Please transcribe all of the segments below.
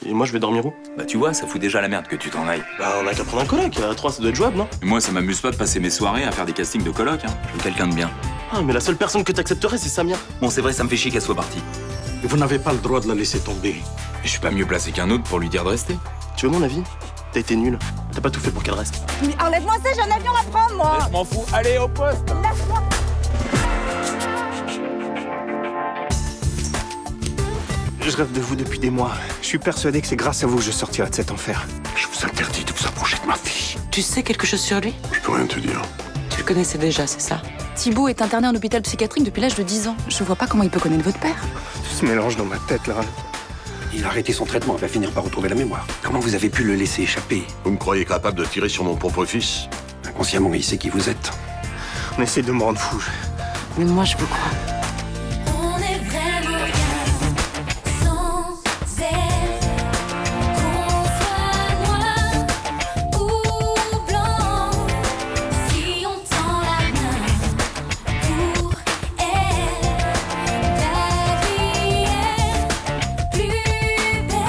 Et moi, je vais dormir où? Bah tu vois, ça fout déjà la merde que tu t'en ailles. Bah, on a qu'à prendre un coloc. À 3, ça doit être jouable, non? Et moi, ça m'amuse pas de passer mes soirées à faire des castings de coloc, hein. Je veux quelqu'un de bien. Ah, mais la seule personne que t'accepterais, c'est Samia. Bon, c'est vrai, ça me fait chier qu'elle soit partie. Vous n'avez pas le droit de la laisser tomber. Mais je suis pas mieux placé qu'un autre pour lui dire de rester. Tu veux mon avis? T'as été nul. T'as pas tout fait pour qu'elle reste. Mais enlève-moi ça, j'ai un avion à prendre, moi. Je m'en fous, allez au poste. Lâche-moi. Je rêve de vous depuis des mois. Je suis persuadé que c'est grâce à vous que je sortirai de cet enfer. Je vous interdis de vous approcher de ma fille. Tu sais quelque chose sur lui? Je peux rien te dire. Tu le connaissais déjà, c'est ça? Thibaut est interné en hôpital psychiatrique depuis l'âge de 10 ans. Je vois pas comment il peut connaître votre père. Tout se mélange dans ma tête, là. Il a arrêté son traitement, il va finir par retrouver la mémoire. Comment vous avez pu le laisser échapper? Vous me croyez capable de tirer sur mon propre fils? Inconsciemment, il sait qui vous êtes. On essaie de me rendre fou. Mais moi, je vous crois. On est vraiment bien sans elle. Qu'on soit noir ou blanc, si on tend la main pour elle, la vie est plus belle.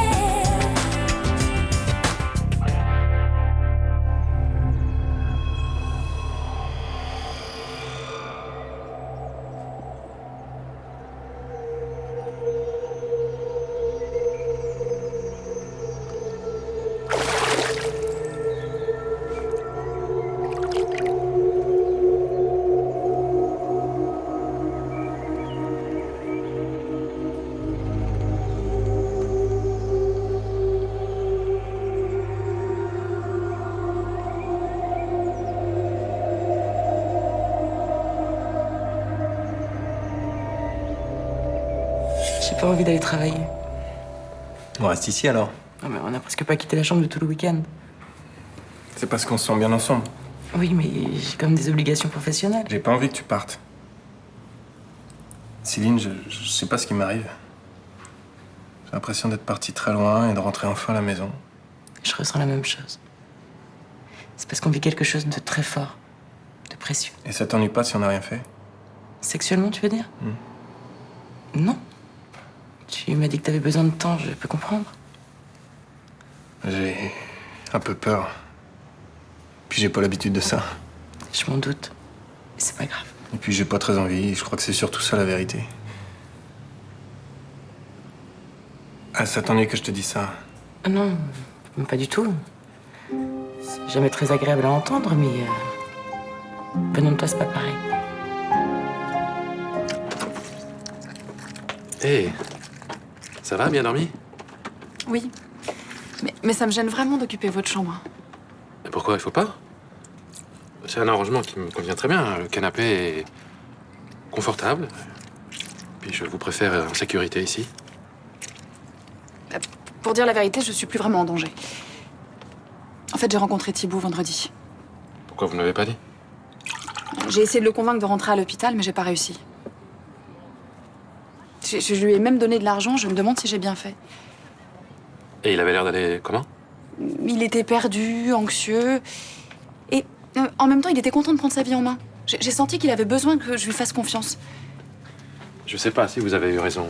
J'ai pas envie d'aller travailler. On reste ici alors. Non, mais on a presque pas quitté la chambre de tout le week-end. C'est parce qu'on se sent bien ensemble. Oui, mais j'ai comme des obligations professionnelles. J'ai pas envie que tu partes. Céline, je sais pas ce qui m'arrive. J'ai l'impression d'être parti très loin et de rentrer enfin à la maison. Je ressens la même chose. C'est parce qu'on vit quelque chose de très fort, de précieux. Et ça t'ennuie pas si on n'a rien fait? Sexuellement, tu veux dire? Non. Tu m'as dit que t'avais besoin de temps, je peux comprendre. J'ai un peu peur. Puis j'ai pas l'habitude de ça. Je m'en doute. Mais c'est pas grave. Et puis j'ai pas très envie, je crois que c'est surtout ça la vérité. Ah, ça t'ennuie que je te dise ça? Ah non, pas du tout. C'est jamais très agréable à entendre, mais venant de toi, c'est pas pareil. Hé, ça va, bien dormi? Oui. Mais ça me gêne vraiment d'occuper votre chambre. Mais pourquoi il faut pas? C'est un arrangement qui me convient très bien. Le canapé est confortable. Puis je vous préfère en sécurité ici. Pour dire la vérité, je suis plus vraiment en danger. En fait, j'ai rencontré Thibaut vendredi. Pourquoi vous ne l'avez pas dit? J'ai essayé de le convaincre de rentrer à l'hôpital, mais j'ai pas réussi. Je lui ai même donné de l'argent, je me demande si j'ai bien fait. Et il avait l'air d'aller comment? Il était perdu, anxieux. Et en même temps, il était content de prendre sa vie en main. J'ai senti qu'il avait besoin que je lui fasse confiance. Je sais pas si vous avez eu raison.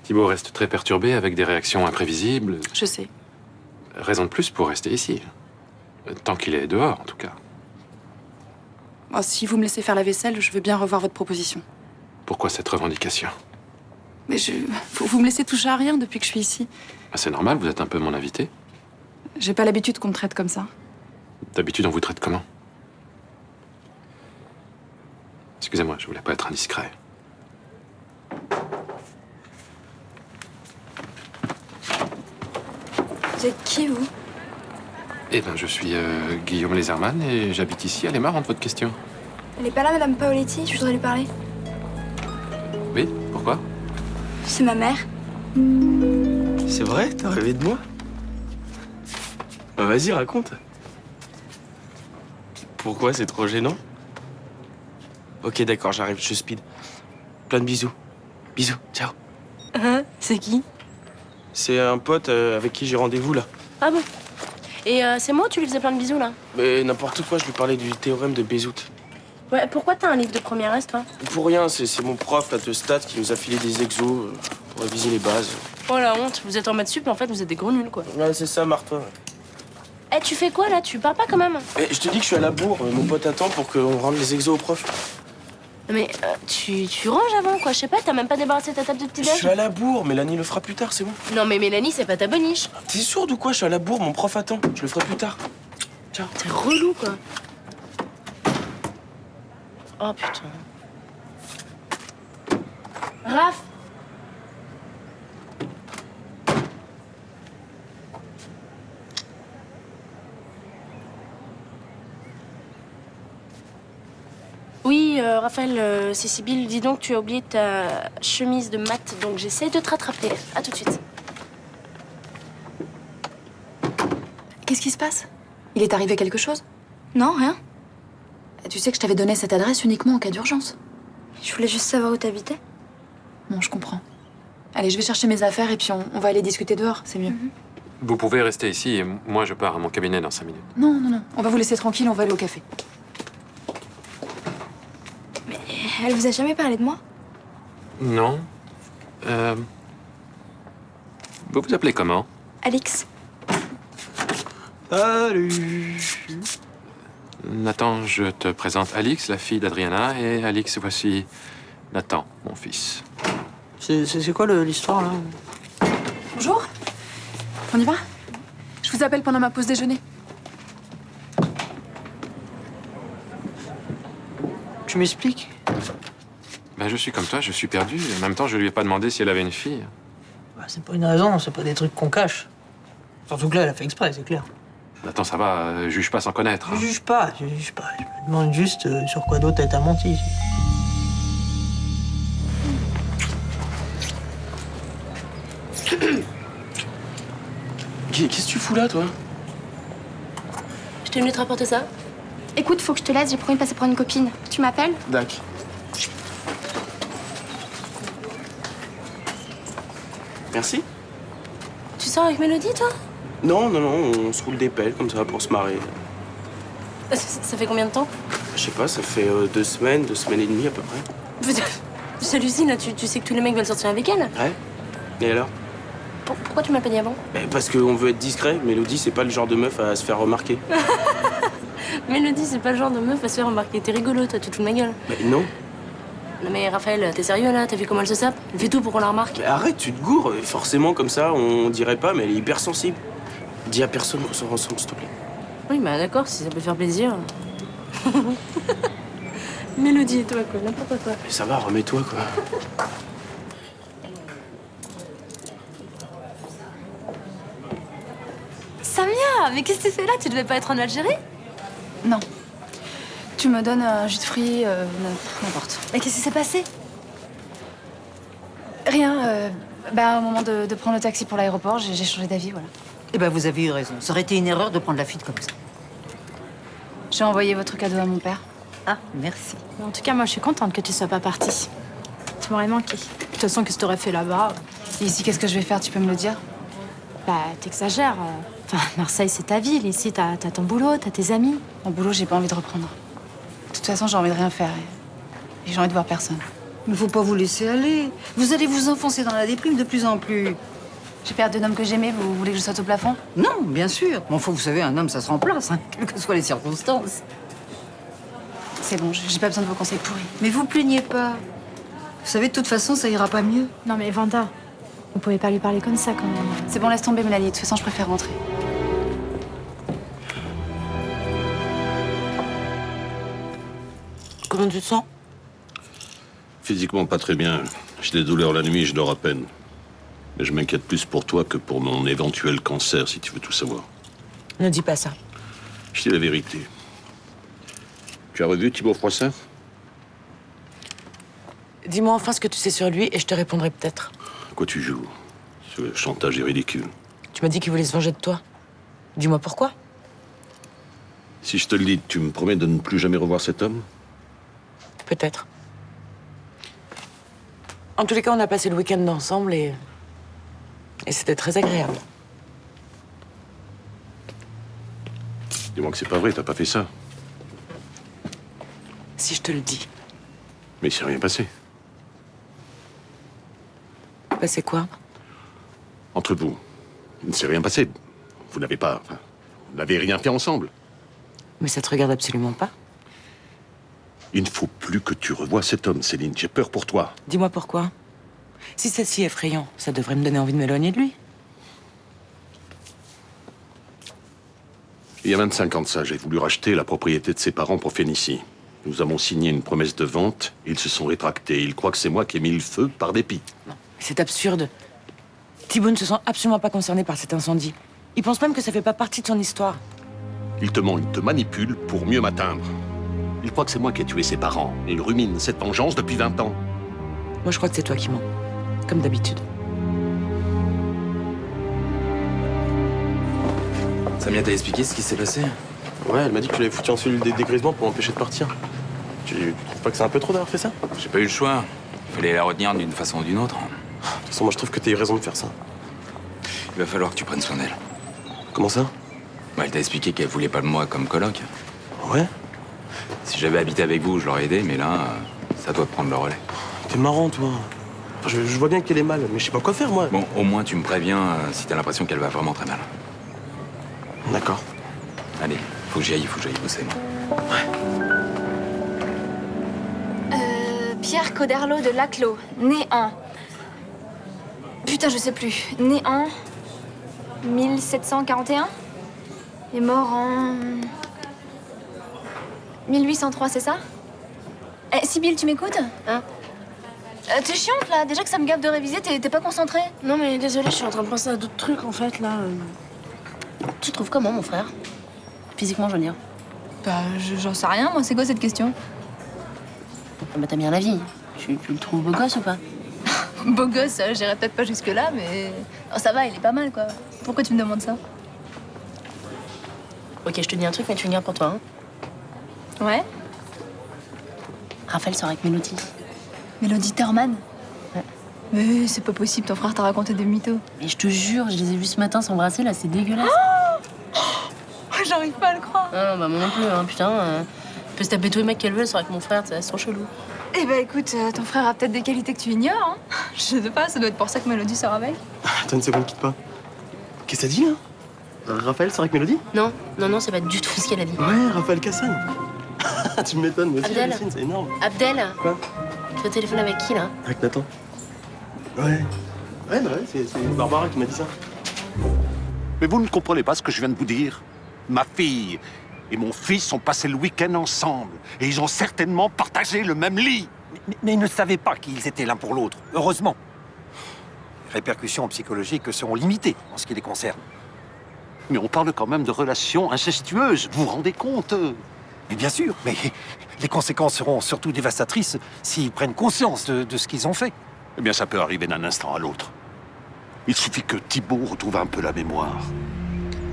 Thibaut reste très perturbé avec des réactions imprévisibles. Je sais. Raison de plus pour rester ici. Tant qu'il est dehors, en tout cas. Oh, si vous me laissez faire la vaisselle, je veux bien revoir votre proposition. Pourquoi cette revendication? Mais vous me laissez toucher à rien depuis que je suis ici. Ah, c'est normal, vous êtes un peu mon invité. J'ai pas l'habitude qu'on me traite comme ça. D'habitude, on vous traite comment? Excusez-moi, je voulais pas être indiscret. Vous êtes qui, vous? Eh ben, je suis Guillaume Lézerman et j'habite ici. Elle est marrante, votre question. Elle est pas là, Madame Paoletti? Je voudrais lui parler. Oui, pourquoi? C'est ma mère. C'est vrai? T'as rêvé de moi? Bah, vas-y, raconte. Pourquoi? C'est trop gênant? Ok, d'accord, j'arrive, je speed. Plein de bisous. Bisous, ciao. C'est qui? C'est un pote avec qui j'ai rendez-vous, là. Ah bon? Et c'est moi ou tu lui faisais plein de bisous, là? Mais n'importe quoi, je lui parlais du théorème de Bézout. Ouais, pourquoi t'as un livre de première S, toi? Pour rien, c'est mon prof là, de stats qui nous a filé des exos pour réviser les bases. Oh la honte, vous êtes en maths sup, mais en fait vous êtes des gros nuls quoi. Ouais, c'est ça, marre-toi. Eh, tu fais quoi là? Tu pars pas quand même? Eh, je te dis que je suis à la bourre. Mon pote attend pour qu'on rende les exos aux profs. Mais tu ranges avant quoi, je sais pas, t'as même pas débarrassé ta table de Je petit-déj? suis à la bourre. Mélanie le fera plus tard, c'est bon. Non mais Mélanie, c'est pas ta boniche. T'es sourde ou quoi? Je suis à la bourre, mon prof attend. Je le ferai plus tard. Ciao. T'es relou quoi. Oh putain. Raph! Oui, Raphaël, c'est Sybille. Dis donc, tu as oublié ta chemise de maths, donc j'essaie de te rattraper. À tout de suite. Qu'est-ce qui se passe? Il est arrivé quelque chose? Non, rien. Tu sais que je t'avais donné cette adresse uniquement en cas d'urgence. Je voulais juste savoir où t'habitais. Bon, je comprends. Allez, je vais chercher mes affaires et puis on va aller discuter dehors, c'est mieux. Vous pouvez rester ici et moi je pars à mon cabinet dans 5 minutes. Non, non, non. On va vous laisser tranquille, on va aller au café. Elle vous a jamais parlé de moi? Non. Vous vous appelez comment? Alix. Salut. Nathan, je te présente Alix, la fille d'Adriana, et Alix, voici Nathan, mon fils. C'est quoi l'histoire, là? Bonjour. On y va? Je vous appelle pendant ma pause déjeuner. Tu m'expliques? Ben, je suis comme toi, je suis perdu. Et en même temps, je lui ai pas demandé si elle avait une fille. Bah, c'est pas une raison, c'est pas des trucs qu'on cache. Surtout que là, elle a fait exprès, c'est clair. Nathan, ça va, juge pas sans connaître. hein. Je juge pas. Je me demande juste sur quoi d'autre elle t'a menti. Qu'est-ce que tu fous là, toi? Je t'ai venu te rapporter ça. Écoute, faut que je te laisse, j'ai promis de passer prendre une copine. Tu m'appelles? Dac. Merci. Tu sors avec Mélodie, toi? Non, non, non, on se roule des pelles comme ça pour se marrer. Ça fait combien de temps? Je sais pas, ça fait 2 semaines, 2 semaines et demie à peu près. J'hallucine, là, tu sais que tous les mecs veulent sortir avec elle. Ouais. Et alors? Pourquoi tu m'as pas dit avant? Parce qu'on veut être discret. Mélodie, c'est pas le genre de meuf à se faire remarquer. Mélodie, c'est pas le genre de meuf à se faire remarquer. T'es rigolo, toi, tu te fous de ma gueule. Mais non. Non mais Raphaël, t'es sérieux là? T'as vu comment elle se sape? Elle fait tout pour qu'on la remarque. Mais arrête, tu te gourres. Forcément, comme ça, on dirait pas, mais elle est hyper sensible. Dis à personne qu'on sort ensemble, s'il te plaît. Oui, bah d'accord, si ça peut faire plaisir. Mélodie et toi, quoi, n'importe quoi. Mais ça va, remets-toi, quoi. Samia, mais qu'est-ce que tu fais là? Tu devais pas être en Algérie? Non. Tu me donnes un jus de fruits, n'importe. Mais qu'est-ce qui s'est passé? Rien, au moment de prendre le taxi pour l'aéroport, j'ai changé d'avis, voilà. Eh ben, vous avez eu raison. Ça aurait été une erreur de prendre la fuite comme ça. J'ai envoyé votre cadeau à mon père. Ah, merci. En tout cas, moi, je suis contente que tu sois pas partie. Tu m'aurais manqué. De toute façon, qu'est-ce que t'aurais fait là-bas? Et ici, qu'est-ce que je vais faire? Tu peux me le dire? Bah, t'exagères. Enfin, Marseille, c'est ta ville. Ici, t'as ton boulot, t'as tes amis. Mon boulot, j'ai pas envie de reprendre. De toute façon, j'ai envie de rien faire. Et j'ai envie de voir personne. Il ne faut pas vous laisser aller. Vous allez vous enfoncer dans la déprime de plus en plus. J'ai perdu un homme que j'aimais, vous voulez que je saute au plafond? Non, bien sûr. Mais enfin, vous savez, un homme, ça se remplace, hein, quelles que soient les circonstances. C'est bon, j'ai pas besoin de vos conseils pourris. Mais vous plaignez pas. Vous savez, de toute façon, ça ira pas mieux. Non, mais Vanda, vous pouvez pas lui parler comme ça quand même. C'est bon, laisse tomber, Mélanie. De toute façon, je préfère rentrer. Comment tu te sens? Physiquement, pas très bien. J'ai des douleurs la nuit, je dors à peine. Mais je m'inquiète plus pour toi que pour mon éventuel cancer, si tu veux tout savoir. Ne dis pas ça. Je dis la vérité. Tu as revu Thibaut Froissart? Dis-moi enfin ce que tu sais sur lui et je te répondrai peut-être. À quoi tu joues? Ce chantage est ridicule. Tu m'as dit qu'il voulait se venger de toi. Dis-moi pourquoi? Si je te le dis, tu me promets de ne plus jamais revoir cet homme? Peut-être. En tous les cas, on a passé le week-end ensemble et c'était très agréable. Dis-moi que c'est pas vrai, t'as pas fait ça. Si je te le dis. Mais il s'est rien passé. Bah c'est quoi? Entre vous, il ne s'est rien passé. Vous n'avez pas... enfin, vous n'avez rien fait ensemble. Mais ça te regarde absolument pas. Il ne faut plus que tu revoies cet homme, Céline. J'ai peur pour toi. Dis-moi pourquoi. Si c'est si effrayant, ça devrait me donner envie de m'éloigner de lui. Il y a 25 ans de ça, j'ai voulu racheter la propriété de ses parents pour Phénicie. Nous avons signé une promesse de vente, ils se sont rétractés. Ils croient que c'est moi qui ai mis le feu par dépit. Non, c'est absurde. Thibaut ne se sent absolument pas concerné par cet incendie. Il pense même que ça fait pas partie de son histoire. Il te ment, il te manipule pour mieux m'atteindre. Il croit que c'est moi qui ai tué ses parents. Il rumine cette vengeance depuis 20 ans. Moi, je crois que c'est toi qui mens. Comme d'habitude. Samia t'a expliqué ce qui s'est passé? Ouais, elle m'a dit que tu l'avais foutu en cellule des dégrisements pour m'empêcher de partir. Tu trouves pas que c'est un peu trop d'avoir fait ça? J'ai pas eu le choix. Il fallait la retenir d'une façon ou d'une autre. De toute façon, moi je trouve que t'as eu raison de faire ça. Il va falloir que tu prennes soin d'elle. Comment ça? Bah, elle t'a expliqué qu'elle voulait pas de moi comme coloc. Ouais? Si j'avais habité avec vous, je l'aurais aidé, mais là, ça doit prendre le relais. T'es marrant, toi. Je vois bien qu'elle est mal, mais je sais pas quoi faire, moi. Bon, au moins, tu me préviens si t'as l'impression qu'elle va vraiment très mal. D'accord. Allez, faut que j'y aille bosser, moi. Pierre Coderlo de Laclos, né en... Putain, je sais plus. Né en... 1741 et mort en... 1803, c'est ça? Eh, Sibylle, tu m'écoutes? Hein? T'es chiante, là. Déjà que ça me gave de réviser, t'es pas concentrée? Non, mais désolée, je suis en train de penser à d'autres trucs, en fait, là. Tu trouves comment, mon frère? Physiquement, je veux dire. Bah, j'en sais rien, moi. C'est quoi cette question? Ah bah, t'as bien la vie. Tu le trouves beau gosse ou pas? Beau gosse, j'irai peut-être pas jusque-là, mais... Oh, ça va, il est pas mal, quoi. Pourquoi tu me demandes ça? Ok, je te dis un truc, mais tu le gardes pour toi, hein. Ouais? Raphaël sort avec Mélodie. Mélodie Thurman? Ouais. Mais c'est pas possible, ton frère t'a raconté des mythos. Mais je te jure, je les ai vus ce matin s'embrasser, là, c'est dégueulasse. J'arrive pas à le croire. Ah non, bah moi non plus, hein, putain. Elle peut se taper tous les mecs qu'elle veut, elle sort avec mon frère, c'est trop chelou. Eh ben écoute, ton frère a peut-être des qualités que tu ignores, hein. Je sais pas, ça doit être pour ça que Mélodie sort avec. Attends une seconde, quitte pas. Qu'est-ce que t'as dit, là? Raphaël sort avec Mélodie? Non, c'est pas du tout ce qu'elle a dit. Ouais, Raphaël Cassagne. Tu m'étonnes, moi aussi, Abdel. j'hallucine, c'est énorme. Abdel, Quoi? tu as téléphone avec qui, là? Avec Nathan. Ouais. Ouais, bah ouais, c'est Barbara qui m'a dit ça. Mais vous ne comprenez pas ce que je viens de vous dire. Ma fille et mon fils ont passé le week-end ensemble. Et ils ont certainement partagé le même lit. Mais ils ne savaient pas qui ils étaient l'un pour l'autre, heureusement. Les répercussions psychologiques seront limitées en ce qui les concerne. Mais on parle quand même de relations incestueuses. Vous vous rendez compte? Mais bien sûr, mais les conséquences seront surtout dévastatrices s'ils prennent conscience de ce qu'ils ont fait. Eh bien, ça peut arriver d'un instant à l'autre. Il suffit que Thibaut retrouve un peu la mémoire.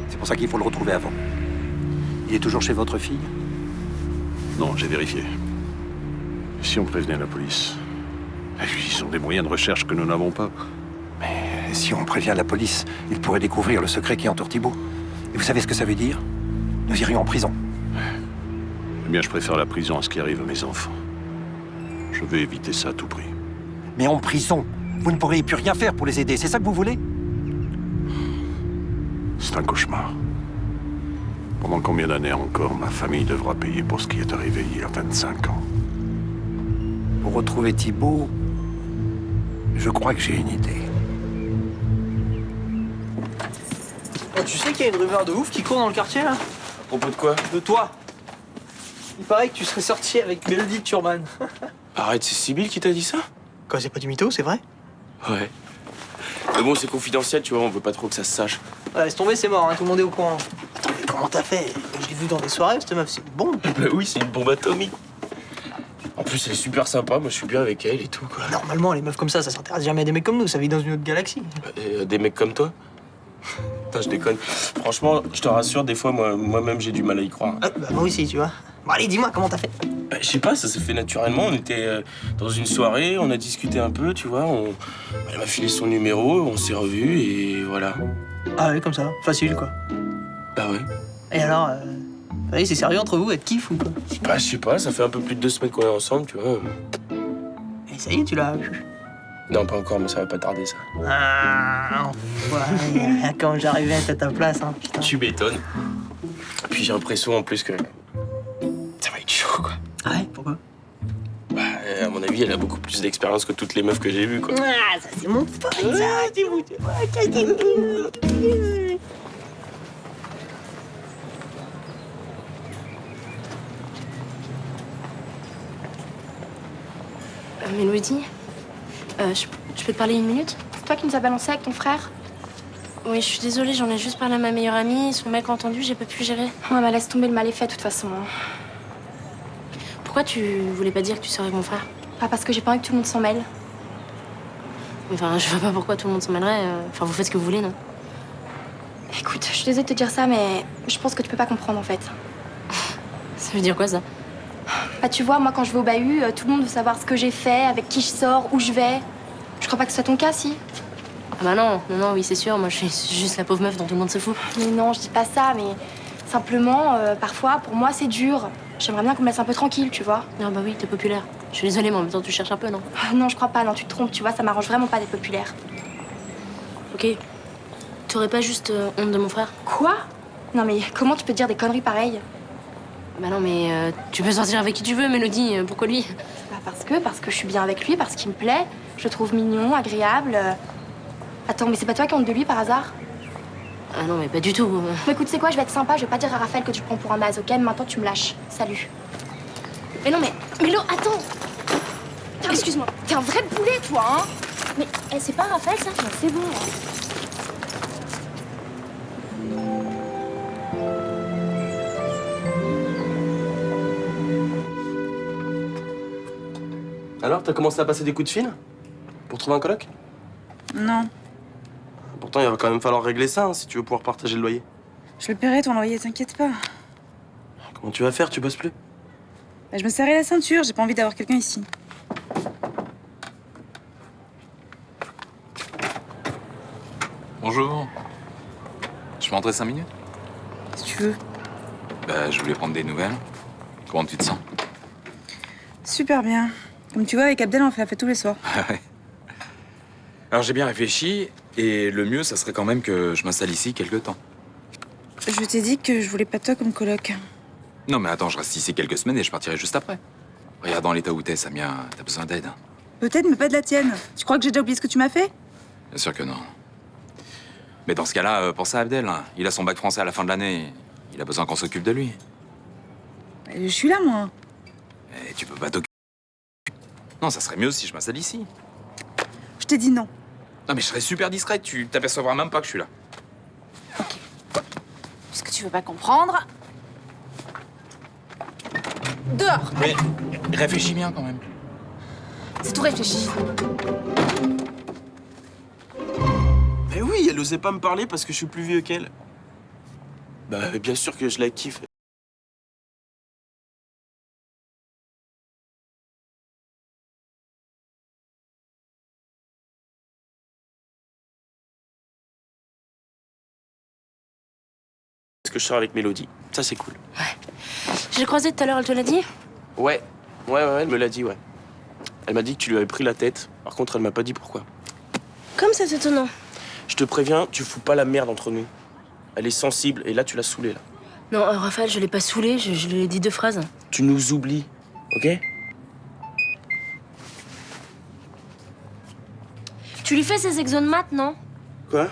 C'est pour ça qu'il faut le retrouver avant. Il est toujours chez votre fille? Non, j'ai vérifié. Si on prévenait la police, ils ont des moyens de recherche que nous n'avons pas. Mais si on prévient la police, ils pourraient découvrir le secret qui entoure Thibaut. Et vous savez ce que ça veut dire? Nous irions en prison. Eh bien, je préfère la prison à ce qui arrive à mes enfants. Je veux éviter ça à tout prix. Mais en prison, vous ne pourriez plus rien faire pour les aider, c'est ça que vous voulez? C'est un cauchemar. Pendant combien d'années encore ma famille devra payer pour ce qui est arrivé il y a 25 ans? Pour retrouver Thibaut, je crois que j'ai une idée. Oh, tu sais qu'il y a une rumeur de ouf qui court dans le quartier, là? À propos de quoi? De toi. Il paraît que tu serais sorti avec Mélodie Thurman. Arrête, c'est Sibylle qui t'a dit ça? Quoi, c'est pas du mytho, c'est vrai? Ouais. Mais bon, c'est confidentiel, tu vois, on veut pas trop que ça se sache. Ouais, laisse tomber, c'est mort, hein, tout le monde est au courant. Attends, mais comment t'as fait? Je l'ai vu dans des soirées, cette meuf, c'est une bombe. Bah oui, c'est une bombe atomique. En plus, elle est super sympa, moi je suis bien avec elle et tout, quoi. Normalement, les meufs comme ça s'intéresse jamais à des mecs comme nous, ça vit dans une autre galaxie. Des mecs comme toi? Putain, je déconne. Franchement, je te rassure, des fois, moi-même, j'ai du mal à y croire. Ah, bah moi aussi, tu vois. Bon, allez, dis-moi, comment t'as fait? Bah, je sais pas, ça s'est fait naturellement. On était dans une soirée, on a discuté un peu, tu vois. Elle m'a filé son numéro, on s'est revus et voilà. Ah ouais, comme ça, facile, quoi. Bah ouais. Et alors, allez, c'est sérieux entre vous, être kiff ou quoi? Bah, je sais pas, ça fait un peu plus de 2 semaines qu'on est ensemble, tu vois. Et ça y est, tu l'as... Non, pas encore, mais ça va pas tarder, ça. Ah, ouais, quand j'arrivais à être à ta place, hein, putain. Tu m'étonnes. Puis j'ai l'impression en plus que ça va être chaud, quoi. Ah ouais, pourquoi? Bah, à mon avis, elle a beaucoup plus d'expérience que toutes les meufs que j'ai vues, quoi. Ah, ça c'est mon pote, ça. Mélodie, je peux te parler une minute? C'est toi qui nous as balancé avec ton frère? Oui, je suis désolée, j'en ai juste parlé à ma meilleure amie. Son mec a entendu, j'ai pas pu gérer. Ouais, bah laisse tomber, le mal est fait de toute façon. Pourquoi tu voulais pas dire que tu serais avec mon frère? Pas parce que j'ai pas envie que tout le monde s'en mêle. Enfin, je vois pas pourquoi tout le monde s'en mêlerait. Enfin, vous faites ce que vous voulez, non? Écoute, je suis désolée de te dire ça, mais je pense que tu peux pas comprendre en fait. Ça veut dire quoi, ça? Bah tu vois, moi quand je vais au bahut, tout le monde veut savoir ce que j'ai fait, avec qui je sors, où je vais. Je crois pas que ce soit ton cas, si. Ah bah non, oui, c'est sûr. Moi, je suis juste la pauvre meuf dont tout le monde se fout. Mais non, je dis pas ça, mais simplement, parfois, pour moi, c'est dur. J'aimerais bien qu'on me laisse un peu tranquille, tu vois. Ah bah oui, t'es populaire. Je suis désolée, mais en même temps, tu cherches un peu, non? Ah, non, je crois pas, non, tu te trompes, tu vois, ça m'arrange vraiment pas d'être populaire. Ok. T'aurais pas juste honte de mon frère? Quoi? Non mais comment tu peux dire des conneries pareilles? Bah non, mais tu peux sortir avec qui tu veux, Mélodie. Pourquoi lui? Bah parce que je suis bien avec lui, parce qu'il me plaît. Je le trouve mignon, agréable. Attends, mais c'est pas toi qui honte de lui par hasard? Ah non, mais pas du tout. Bon, écoute, c'est quoi, je vais être sympa, je vais pas dire à Raphaël que tu le prends pour un naze, ok? Maintenant tu me lâches. Salut. Mais non, mais Mélo, attends! Excuse-moi, t'es un vrai boulet, toi, hein? Mais c'est pas Raphaël, ça? Non, c'est bon. Alors, t'as commencé à passer des coups de fil? Pour trouver un coloc? Non. Pourtant, il va quand même falloir régler ça, hein, si tu veux pouvoir partager le loyer. Je le paierai, ton loyer, t'inquiète pas. Comment tu vas faire? Tu bosses plus? Bah, je me serrais la ceinture, j'ai pas envie d'avoir quelqu'un ici. Bonjour. Je peux entrer 5 minutes? Si tu veux. Bah, je voulais prendre des nouvelles. Comment tu te sens? Super bien. Comme tu vois, avec Abdel, on fait la fête tous les soirs. Ouais. Alors j'ai bien réfléchi, et le mieux, ça serait quand même que je m'installe ici quelque temps. Je t'ai dit que je voulais pas de toi comme coloc. Non mais attends, je reste ici quelques semaines et je partirai juste après. Regarde dans l'état où t'es, Samia, t'as besoin d'aide. Peut-être, mais pas de la tienne. Tu crois que j'ai déjà oublié ce que tu m'as fait? Bien sûr que non. Mais dans ce cas-là, pense à Abdel. Hein. Il a son bac français à la fin de l'année. Il a besoin qu'on s'occupe de lui. Je suis là, moi. Et tu peux pas t'occuper. Non, ça serait mieux si je m'installe ici. Je t'ai dit non. Non mais je serais super discrète, tu t'apercevras même pas que je suis là. Ce que tu veux pas comprendre. Dehors. Mais réfléchis bien quand même. C'est tout réfléchi. Mais oui, elle osait pas me parler parce que je suis plus vieux qu'elle. Bah, bien sûr que je la kiffe. Est-ce que je sors avec Mélodie? Ça, c'est cool. Je l'ai croisée tout à l'heure, elle te l'a dit? Ouais, elle me l'a dit, ouais. Elle m'a dit que tu lui avais pris la tête. Par contre, elle m'a pas dit pourquoi. Comme c'est étonnant. Je te préviens, tu fous pas la merde entre nous. Elle est sensible, et là, tu l'as saoulée, là. Non, Raphaël, je l'ai pas saoulée, je lui ai dit 2 phrases. Tu nous oublies, ok? Tu lui fais ses exos de maths, non? Quoi?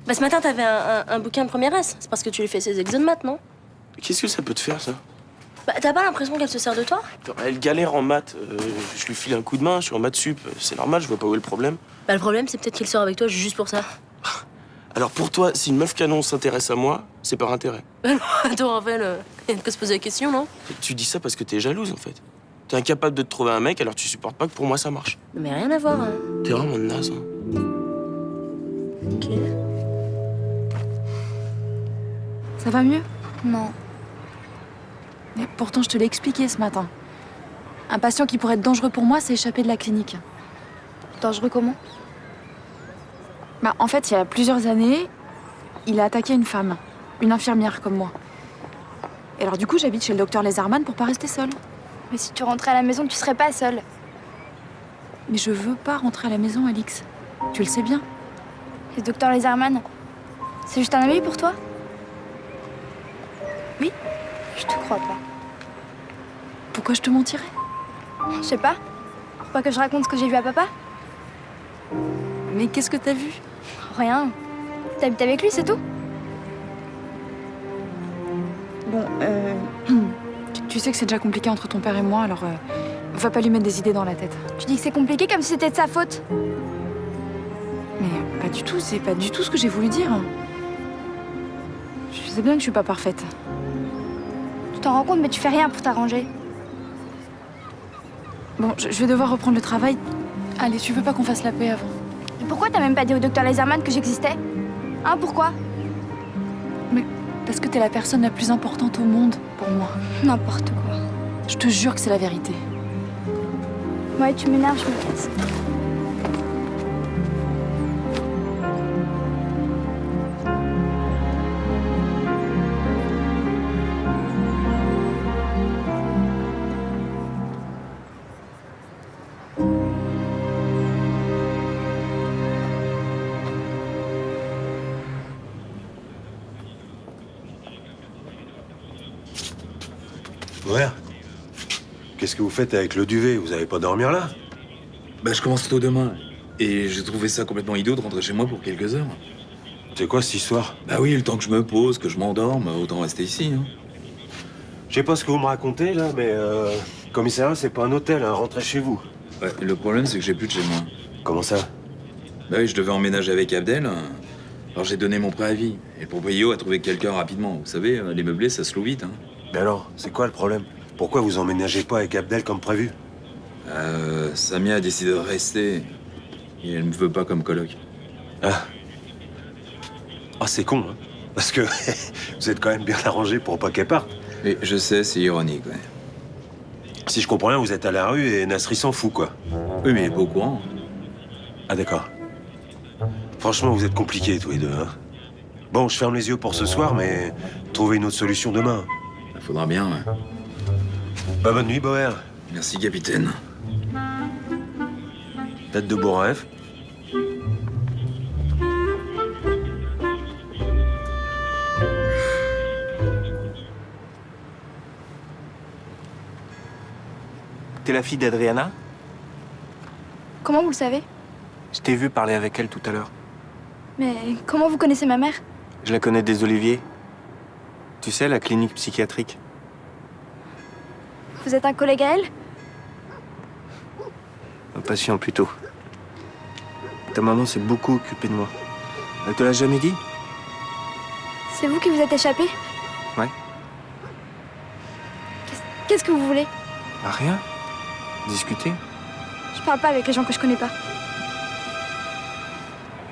Bah ce matin, t'avais un bouquin de première S. C'est parce que tu lui fais ses exos de maths, non? Qu'est-ce que ça peut te faire, ça? Bah t'as pas l'impression qu'elle se sert de toi? Elle galère en maths. Je lui file un coup de main, je suis en maths sup. C'est normal, je vois pas où est le problème. Bah le problème, c'est peut-être qu'il sort avec toi juste pour ça. Alors pour toi, si une meuf canon s'intéresse à moi, c'est par intérêt. Attends, Raphaël, y a de quoi se poser la question, non? Tu dis ça parce que t'es jalouse, en fait. T'es incapable de te trouver un mec, alors tu supportes pas que pour moi ça marche. Mais rien à voir, hein. T'es vraiment naze, hein. Ok. Ça va mieux? Non. Mais pourtant, je te l'ai expliqué ce matin. Un patient qui pourrait être dangereux pour moi s'est échappé de la clinique. Dangereux comment? Bah, en fait, il y a plusieurs années, il a attaqué une femme, une infirmière comme moi. Et alors du coup, j'habite chez le docteur Lézarman pour pas rester seule. Mais si tu rentrais à la maison, tu serais pas seule. Mais je veux pas rentrer à la maison, Alix. Tu le sais bien. Et le docteur Laserman, c'est juste un ami pour toi? Oui. Je te crois pas. Pourquoi je te mentirais? Je sais pas. Pour pas que je raconte ce que j'ai vu à papa? Mais qu'est-ce que t'as vu? Rien. T'habites avec lui, c'est tout? Bon, tu sais que c'est déjà compliqué entre ton père et moi, alors va pas lui mettre des idées dans la tête. Tu dis que c'est compliqué comme si c'était de sa faute. Mais pas du tout, c'est pas du tout ce que j'ai voulu dire. Je sais bien que je suis pas parfaite. Tu t'en rends compte, mais tu fais rien pour t'arranger. Bon, je vais devoir reprendre le travail. Allez, tu veux pas qu'on fasse la paix avant? Et pourquoi t'as même pas dit au docteur Laserman que j'existais? Hein, pourquoi? Mais parce que t'es la personne la plus importante au monde pour moi. N'importe quoi. Je te jure que c'est la vérité. Ouais, tu m'énerves, je me casse. Ouais. Qu'est-ce que vous faites avec le duvet? Vous allez pas dormir là? Bah, je commence tôt demain. Et j'ai trouvé ça complètement idiot de rentrer chez moi pour quelques heures. C'est quoi cette histoire? Bah oui, le temps que je me pose, que je m'endorme, autant rester ici. Hein. Je sais pas ce que vous me racontez là, mais commissariat, c'est pas un hôtel, hein. Rentrez chez vous. Ouais, le problème, c'est que j'ai plus de chez moi. Comment ça? Bah oui, je devais emménager avec Abdel. Alors j'ai donné mon préavis. Et le proprio a trouvé quelqu'un rapidement. Vous savez, les meublés, ça se loue vite. Hein. Mais alors, c'est quoi le problème? Pourquoi vous emménagez pas avec Abdel comme prévu? Samia a décidé de rester. Et elle me veut pas comme coloc. Ah. Ah, c'est con, hein. Parce que vous êtes quand même bien arrangé pour pas qu'elle parte. Et je sais, c'est ironique, ouais. Si je comprends bien, vous êtes à la rue et Nasri s'en fout, quoi. Oui, mais il est pas au courant. Ah, d'accord. Franchement, vous êtes compliqués, tous les deux, hein. Bon, je ferme les yeux pour ce soir, mais trouvez une autre solution demain. Faudra bien, ouais. Bah, bonne nuit, Boer. Merci, capitaine. Tête de beau rêve. T'es la fille d'Adriana? Comment vous le savez? Je t'ai vu parler avec elle tout à l'heure. Mais comment vous connaissez ma mère? Je la connais des Oliviers. Tu sais, la clinique psychiatrique. Vous êtes un collègue à elle? Un patient, plutôt. Ta maman s'est beaucoup occupée de moi. Elle te l'a jamais dit? C'est vous qui vous êtes échappé? Ouais. Qu'est-ce que vous voulez? Bah, rien. Discuter. Je parle pas avec les gens que je connais pas.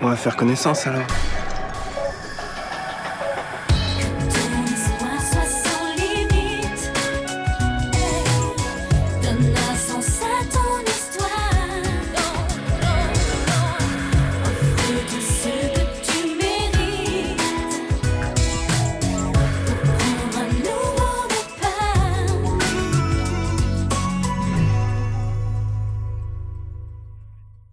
On va faire connaissance, alors.